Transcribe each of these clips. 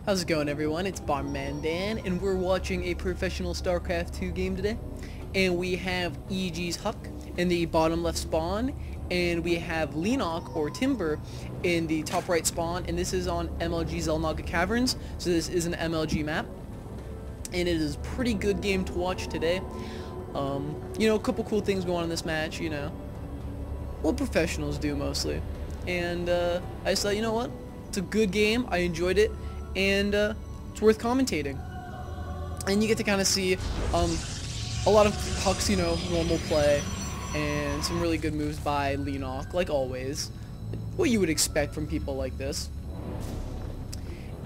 How's it going, everyone? It's Barman Dan, and we're watching a professional Starcraft 2 game today. And we have EG's HuK in the bottom left spawn, and we have Leenock, or Timber, in the top right spawn, and this is on MLG Leenock Caverns, so this is an MLG map. And it is a pretty good game to watch today. You know, a couple cool things going on in this match, you know. What professionals do, mostly. And I just thought, you know what? It's a good game. I enjoyed it. And it's worth commentating. And you get to kind of see a lot of HuK's, you know, normal play, and some really good moves by Leenock, like always. What you would expect from people like this.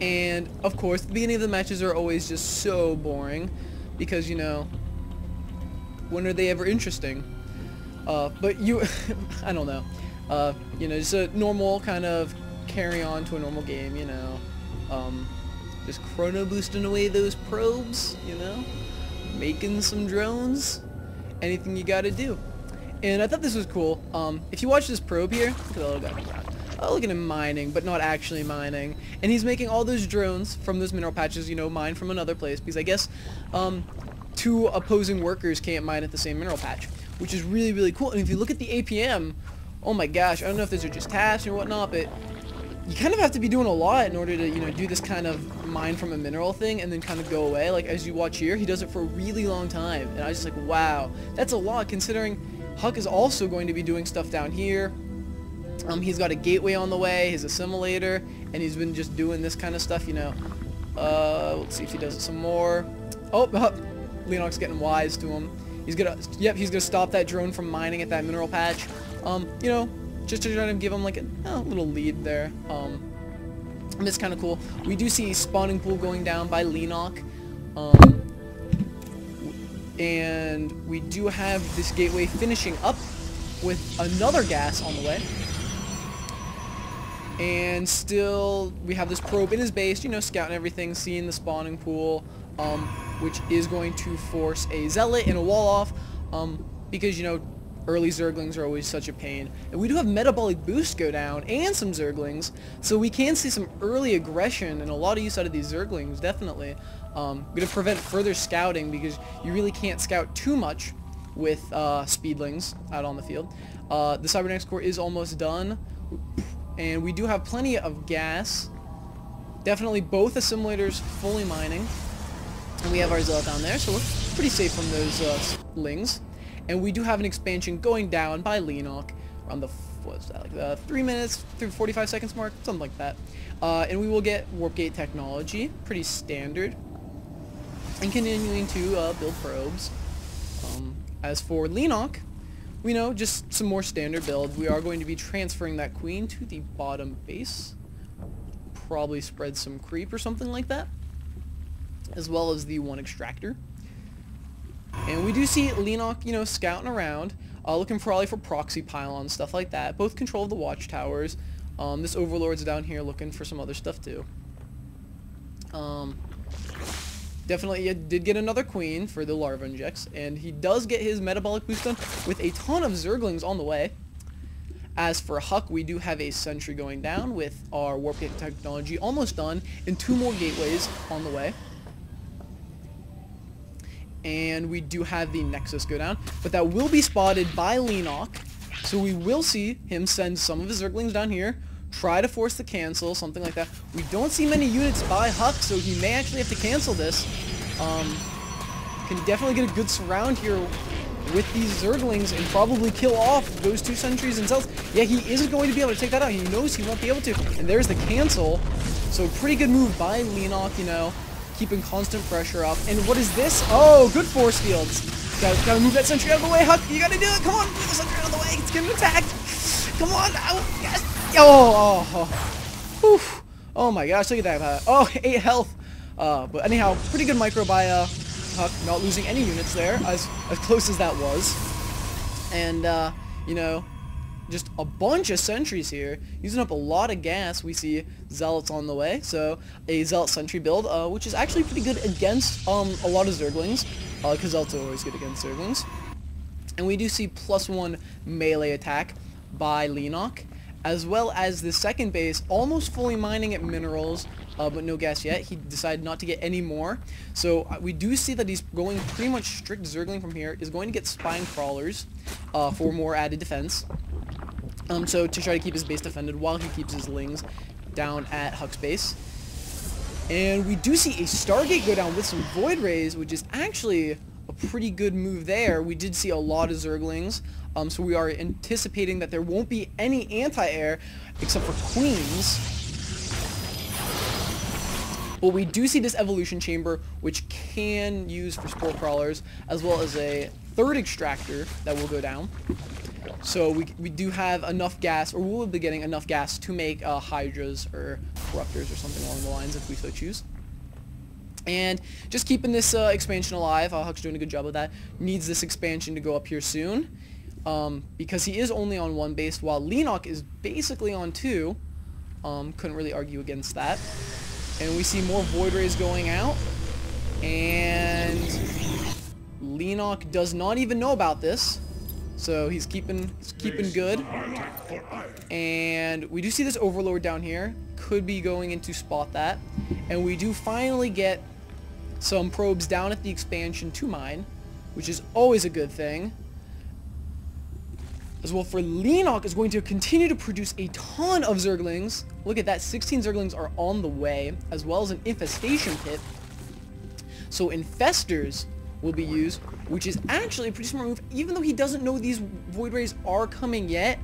And, of course, the beginning of the matches are always just so boring, because, you know, when are they ever interesting? But you, I don't know. You know, just a normal kind of carry on to a normal game, you know. Just chrono boosting away those probes, you know, making some drones, anything you gotta do. And I thought this was cool. If you watch this probe here, look at the little guy. Oh, look at him mining, but not actually mining. And he's making all those drones from those mineral patches, you know, mined from another place, because I guess two opposing workers can't mine at the same mineral patch, which is really, really cool. And if you look at the APM, oh my gosh, I don't know if those are just tasks or whatnot, but you kind of have to be doing a lot in order to, you know, do this kind of mine from a mineral thing and then kind of go away. Like, as you watch here, he does it for a really long time. And I was just like, wow, that's a lot, considering HuK is also going to be doing stuff down here. He's got a gateway on the way, his assimilator, and he's been just doing this kind of stuff, you know. Let's see if he does it some more. Oh, Leenock's getting wise to him. He's gonna, yep, he's gonna stop that drone from mining at that mineral patch. You know, just to try to give him like a little lead there. And it's kind of cool. We do see a spawning pool going down by Leenock. And we do have this gateway finishing up with another gas on the way. And still, we have this probe in his base, you know, scouting everything, seeing the spawning pool, which is going to force a zealot and a wall off, because, you know, early zerglings are always such a pain. And we do have metabolic boost go down and some zerglings, so we can see some early aggression and a lot of use out of these zerglings, definitely. Going to prevent further scouting, because you really can't scout too much with speedlings out on the field. The cybernetics core is almost done, and we do have plenty of gas. Definitely both assimilators fully mining. And we have our zealot down there, so we're pretty safe from those lings. And we do have an expansion going down by Leenock around the, what's that, like 3 minutes through 45 seconds mark, something like that. And we will get warp gate technology, pretty standard. And continuing to build probes. As for Leenock, we know just some more standard build. We are going to be transferring that queen to the bottom base. Probably spread some creep or something like that. As well as the one extractor. And we do see Leenock, you know, scouting around, looking probably for proxy pylons, stuff like that. Both control of the watchtowers. This Overlord's down here looking for some other stuff too. Definitely did get another queen for the larva injects, and he does get his metabolic boost done with a ton of zerglings on the way. As for HuK, we do have a sentry going down with our warp gate technology almost done, and 2 more gateways on the way. And we do have the Nexus go down, but that will be spotted by Leenock, so we will see him send some of his zerglings down here, try to force the cancel, something like that. We don't see many units by HuK, so he may actually have to cancel this. Can definitely get a good surround here with these zerglings and probably kill off those 2 sentries and cells. Yeah, he isn't going to be able to take that out. He knows he won't be able to. And there's the cancel. So pretty good move by Leenock, you know, keeping constant pressure up. And what is this? Oh, good force fields. Gotta move that sentry out of the way, HuK. You gotta do it. Come on, move the sentry out of the way. It's getting attacked. Come on. Oh, yes. Oh my gosh, look at that. Oh, 8 health. But anyhow, pretty good micro by HuK, not losing any units there, as close as that was. And, you know, just a bunch of sentries here, using up a lot of gas. We see zealots on the way, so a zealot sentry build, which is actually pretty good against a lot of zerglings, because zealots are always good against zerglings. And we do see +1 melee attack by Leenock, as well as the second base, almost fully mining at minerals, but no gas yet. He decided not to get any more. So we do see that he's going pretty much strict zergling from here. Is going to get spine crawlers for more added defense. So to try to keep his base defended while he keeps his lings down at HuK's base. And we do see a Stargate go down with some Void Rays, which is actually a pretty good move there. We did see a lot of Zerglings, so we are anticipating that there won't be any anti-air except for Queens. But we do see this Evolution Chamber, which can use for Spore Crawlers, as well as a third Extractor that will go down. So we do have enough gas, or we'll be getting enough gas to make Hydras or Corruptors or something along the lines if we so choose. And just keeping this expansion alive. HuK's doing a good job of that. Needs this expansion to go up here soon. Because he is only on one base, while Leenock is basically on two. Couldn't really argue against that. And we see more Void Rays going out. And Leenock does not even know about this. So he's keeping good. And we do see this Overlord down here. Could be going in to spot that. And we do finally get some probes down at the expansion to mine, which is always a good thing. As well, for Leenock is going to continue to produce a ton of Zerglings. Look at that, 16 Zerglings are on the way, as well as an Infestation Pit. So Infestors will be used, which is actually a pretty smart move, even though he doesn't know these Void Rays are coming yet.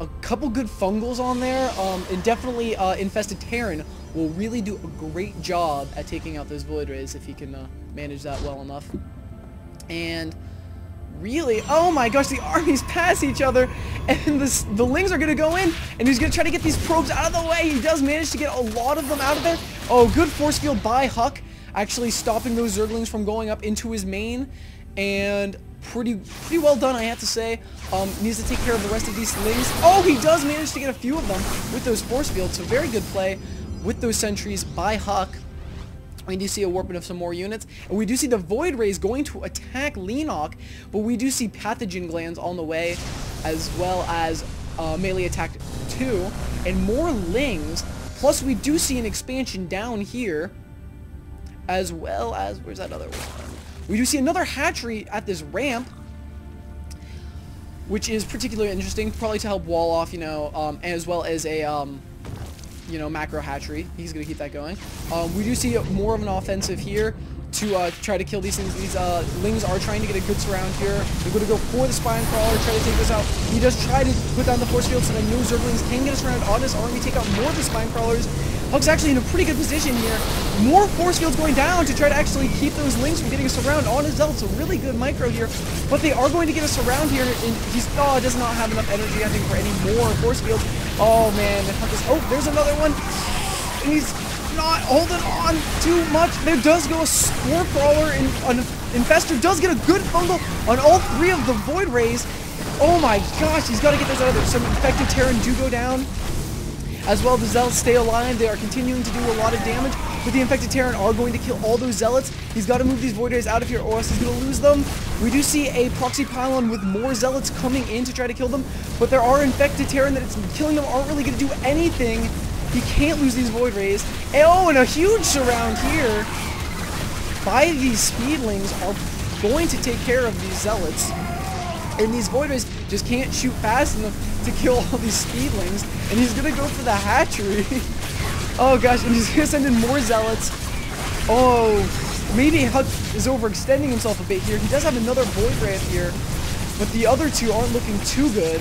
A couple good Fungals on there, and definitely Infested Terran will really do a great job at taking out those Void Rays if he can manage that well enough. And really, oh my gosh, the armies pass each other, and the Lings are going to go in, and he's going to try to get these probes out of the way. He does manage to get a lot of them out of there. Oh, good force field by HuK, actually stopping those Zerglings from going up into his main, and pretty well done, I have to say. Needs to take care of the rest of these Lings. Oh, he does manage to get a few of them with those force fields, so very good play with those sentries by HuK. We do see a warping of some more units, and we do see the Void Rays going to attack Leenock, but we do see Pathogen Glands on the way, as well as melee attack 2, and more Lings, plus we do see an expansion down here, as well as, where's that other one? We do see another hatchery at this ramp, which is particularly interesting, probably to help wall off, you know, as well as a, you know, macro hatchery. He's going to keep that going. We do see more of an offensive here to try to kill these things. These Lings are trying to get a good surround here. They're going to go for the Spine Crawler, try to take this out. He does try to put down the force field so that no Zerglings can get a surround on this army, take out more of the Spine Crawlers. HuK's actually in a pretty good position here. More force fields going down to try to actually keep those Lings from getting a surround on his Zealots. A really good micro here. But they are going to get a surround here, and he's does not have enough energy, I think, for any more force fields. Oh man, oh, there's another one. And he's not holding on too much. There does go a Spore Crawler, and an Infestor does get a good fungal on all three of the Void Rays. Oh my gosh, he's got to get those out of there. Some Infected Terran do go down. As well, the Zealots stay alive. They are continuing to do a lot of damage, but the Infected Terran are going to kill all those Zealots. He's got to move these Void Rays out of here, or else he's going to lose them. We do see a Proxy Pylon with more Zealots coming in to try to kill them, but there are Infected Terran that it's killing them aren't really going to do anything. He can't lose these Void Rays. Oh, and a huge surround here by these Speedlings are going to take care of these Zealots. And these Void Rays just can't shoot fast enough to kill all these Speedlings. And he's going to go for the hatchery. Oh gosh, and he's going to send in more Zealots. Oh, maybe HuK is overextending himself a bit here. He does have another Void Ray up here, but the other two aren't looking too good.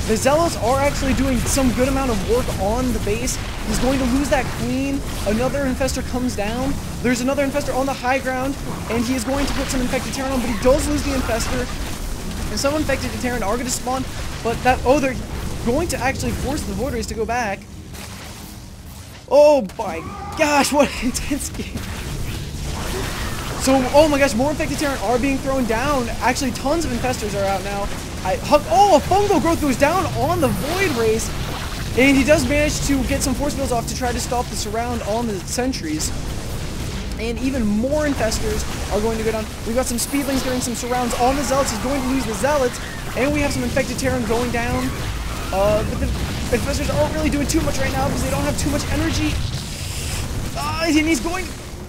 The Zealots are actually doing some good amount of work on the base. He's going to lose that Queen. Another Infestor comes down. There's another Infestor on the high ground, and he is going to put some Infected Terran on, but he does lose the Infestor. And some Infected Terran are going to spawn, but that, oh, they're going to actually force the Void Rays to go back. Oh my gosh, what an intense game. So, oh my gosh, more Infected Terran are being thrown down. Actually, tons of Infestors are out now. HuK, oh, a Fungal Growth goes down on the Void Rays. And he does manage to get some force fields off to try to stop the surround on the sentries. And even more Infestors are going to go down. We've got some Speedlings getting some surrounds on the Zealots. He's going to lose the Zealots. And we have some Infected Terran going down. But Infestors aren't really doing too much right now because they don't have too much energy. And he's going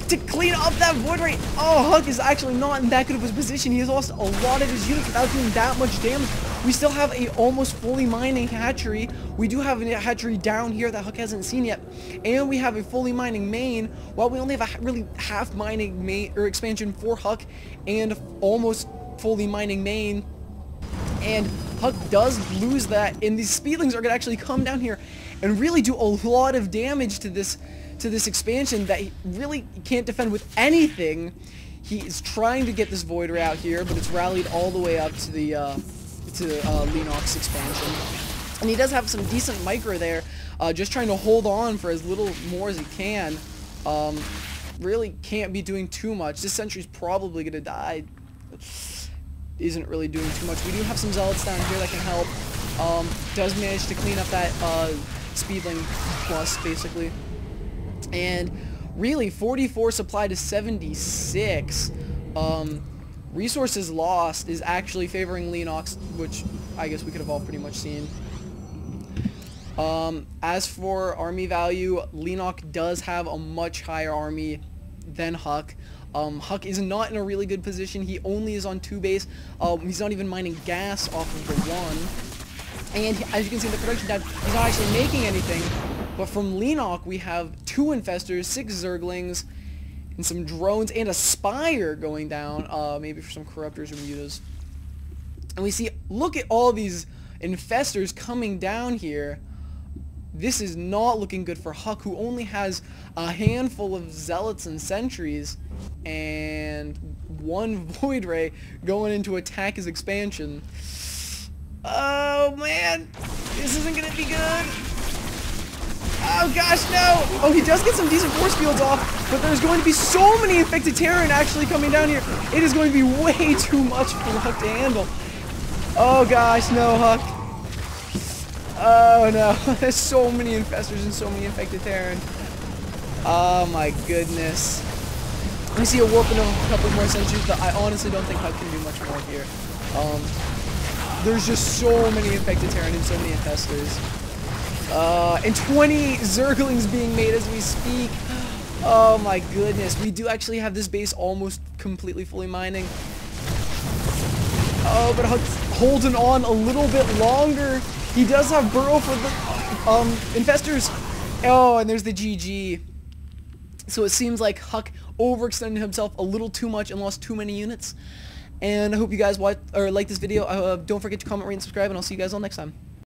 to clean up that void ray. Oh, HuK is actually not in that good of a position. He has lost a lot of his units without doing that much damage. We still have a almost fully mining hatchery. We do have a hatchery down here that HuK hasn't seen yet. And we have a fully mining main, while we only have a really half mining main or expansion for HuK and almost fully mining main. And HuK does lose that, and these speedlings are going to actually come down here and really do a lot of damage to this expansion that he really can't defend with anything. He is trying to get this void ray out here, but it's rallied all the way up to the Leenock's expansion. And he does have some decent micro there, just trying to hold on for as little more as he can. Really can't be doing too much. This sentry's probably going to die. Isn't really doing too much. We do have some zealots down here that can help. Does manage to clean up that speedling plus, basically. And really, 44 supply to 76. Resources lost is actually favoring Leenock, which I guess we could have all pretty much seen. As for army value, Leenock does have a much higher army than HuK. HuK is not in a really good position. He only is on 2 base. He's not even mining gas off of the 1. And as you can see in the production tab, he's not actually making anything. But from Leenock, we have 2 infestors, 6 zerglings, and some drones, and a spire going down, maybe for some corruptors or mutas. And we see, look at all these infestors coming down here. This is not looking good for HuK, who only has a handful of zealots and sentries, and 1 void ray going in to attack his expansion. Oh man, this isn't gonna be good. Oh gosh, no! Oh, he does get some decent force fields off, but there's going to be so many infected Terran actually coming down here. It is going to be way too much for HuK to handle. Oh gosh, no, HuK. Oh no, there's so many infestors and so many infected Terran. Oh my goodness. We see a warp and a couple more sentries, but I honestly don't think HuK can do much more here. There's just so many infected Terran and so many infestors. And 20 zerglings being made as we speak. Oh my goodness. We do actually have this base almost completely fully mining. Oh, but HuK's holding on a little bit longer. He does have burrow for the infestors. Oh, and there's the GG. So it seems like HuK overextended himself a little too much and lost too many units. And I hope you guys like this video. Don't forget to comment, rate, and subscribe, and I'll see you guys all next time.